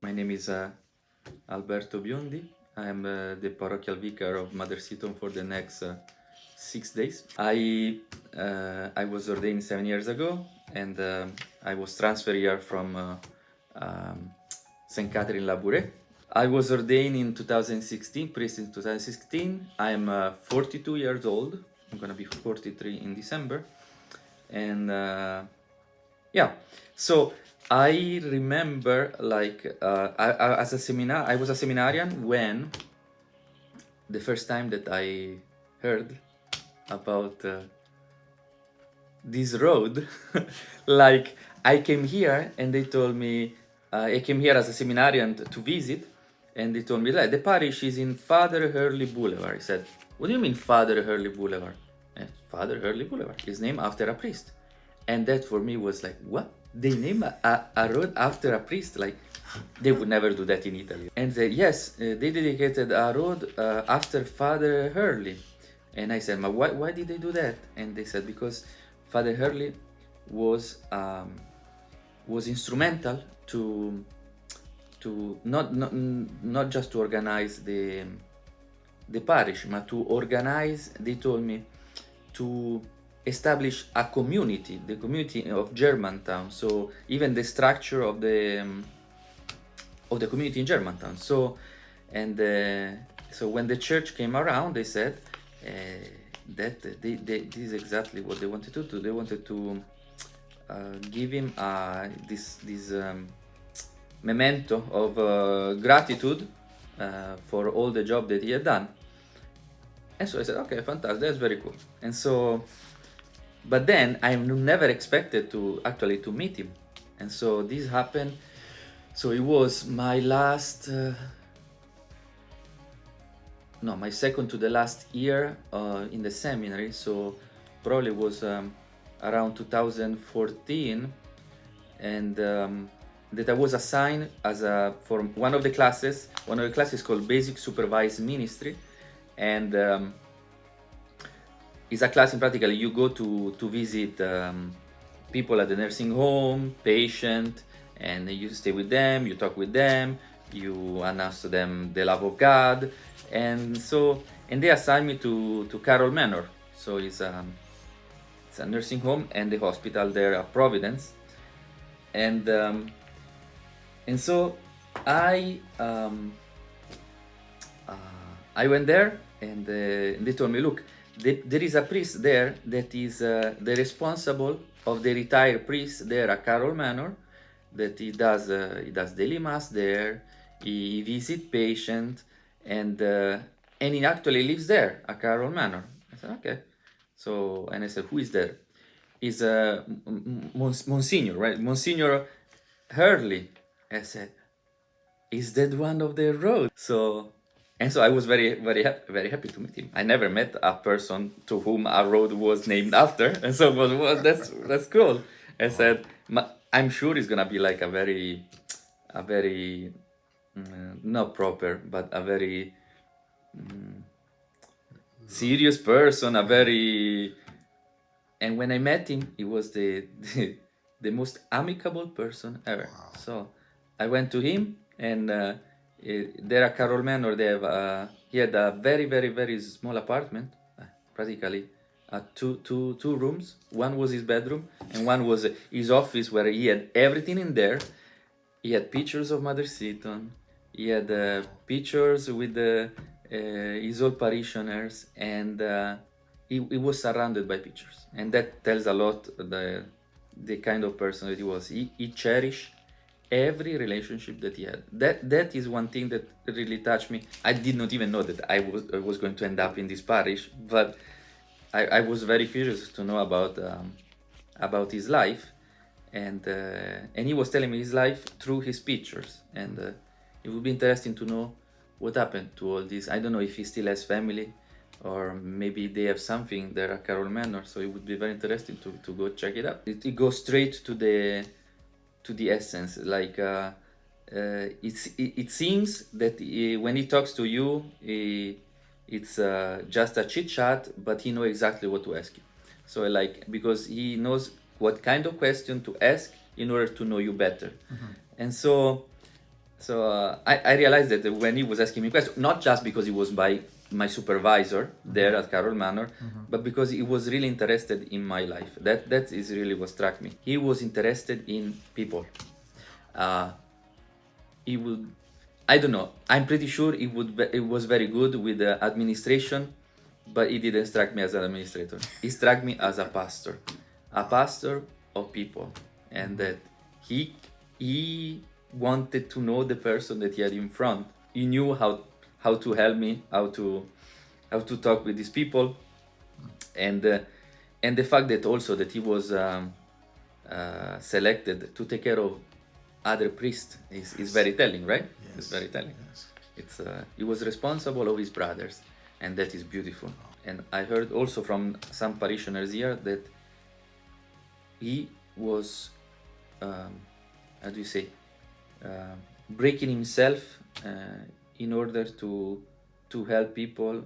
My name is Alberto Biondi. I am the parochial vicar of Mother Seton for the next 6 days. I was ordained 7 years ago, and I was transferred here from St. Catherine Labouré. I was ordained in 2016, priest in 2016. I am 42 years old. I'm gonna be 43 in December, and yeah. So I remember, like, I was a seminarian when the first time that I heard about this road. Like, I came here and they told me, I came here as a seminarian to visit, and they told me that the parish is in Father Hurley Boulevard. I said, "What do you mean Father Hurley Boulevard?" Father Hurley Boulevard is named after a priest. And that for me was like, what? They name a road after a priest? Like, they would never do that in Italy. And yes, they dedicated a road after Father Hurley. And I said, why did they do that? And they said, because Father Hurley was instrumental to not just to organize the parish, but to organize, they told me, to establish a community, the community of Germantown. So even the structure of the community in Germantown. So so when the church came around, they said that this is exactly what they wanted to do. They wanted to give him this memento of gratitude for all the job that he had done. And so I said, okay, fantastic, that's very cool. And so, but then I never expected to actually to meet him. And so this happened. So it was my last, my second to the last year in the seminary. So probably was around 2014, and that I was assigned as for one of the classes. One of the classes called Basic Supervised Ministry. And it's a class in practically you go to visit people at the nursing home, patient, and you stay with them, you talk with them, you announce to them the love of God. And so, and they assigned me to Carroll Manor. So it's a nursing home and the hospital there at Providence. And so I went there, and they told me, look, there is a priest there that is the responsible of the retired priest there at Carroll Manor, that he does daily mass there, he visits patients, and he actually lives there at Carroll Manor. I said, okay. So, and I said, who is there? Is Monsignor, right? Monsignor Hurley. I said, is that one of the roads? So I was very, very, very happy to meet him. I never met a person to whom a road was named after, and so that's cool. I said, I'm sure it's gonna be like a very not proper, but a very serious person, and when I met him, he was the most amicable person ever. Wow. So I went to him, and there at Carroll Manor, they have he had a very, very, very small apartment, practically two rooms. One was his bedroom, and one was his office, where he had everything in there. He had pictures of Mother Seton. He had pictures with his old parishioners, and he was surrounded by pictures, and that tells a lot the kind of person that he was. He cherished every relationship that he had. That is one thing that really touched me. I did not even know that I was going to end up in this parish, but I was very curious to know about his life, and he was telling me his life through his pictures, and it would be interesting to know what happened to all this. I don't know if he still has family, or maybe they have something there at Carroll Manor, so it would be very interesting to go check it out. It goes straight to the essence. Like it seems that when he talks to you, it's just a chit chat, but he knows exactly what to ask you. So like, because he knows what kind of question to ask in order to know you better. Mm-hmm. And so So I realized that when he was asking me questions, not just because he was my supervisor there at Carroll Manor, but because he was really interested in my life. That is really what struck me. He was interested in people. He would, I don't know, I'm pretty sure it was very good with the administration, but he didn't strike me as an administrator. He struck me as a pastor of people, and that he wanted to know the person that he had in front. He knew how to help me, how to talk with these people, and the fact that also that he was selected to take care of other priests is very telling, right? Yes. It's very telling. Yes. It's he was responsible of his brothers, and that is beautiful. And I heard also from some parishioners here that he was, how do you say, breaking himself in order to help people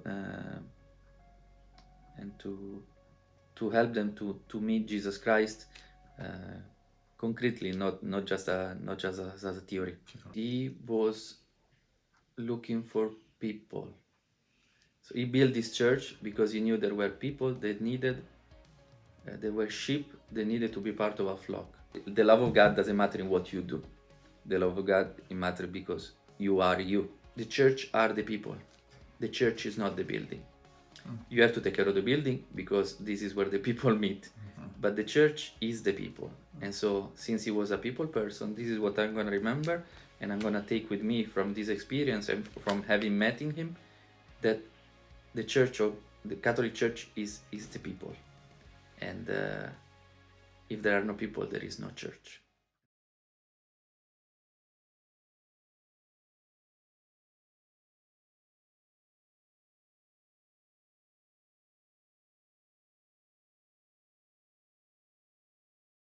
and to help them to meet Jesus Christ concretely, not just as a theory. He was looking for people. So he built this church because he knew there were people that needed, there were sheep that needed to be part of a flock. The love of God doesn't matter in what you do. The love of God, it matters because you are you. The church are the people. The church is not the building. You have to take care of the building because this is where the people meet. But the church is the people. And so, since he was a people person, this is what I'm going to remember, and I'm going to take with me from this experience and from having met him, that the church of the Catholic Church is the people. And if there are no people, there is no church.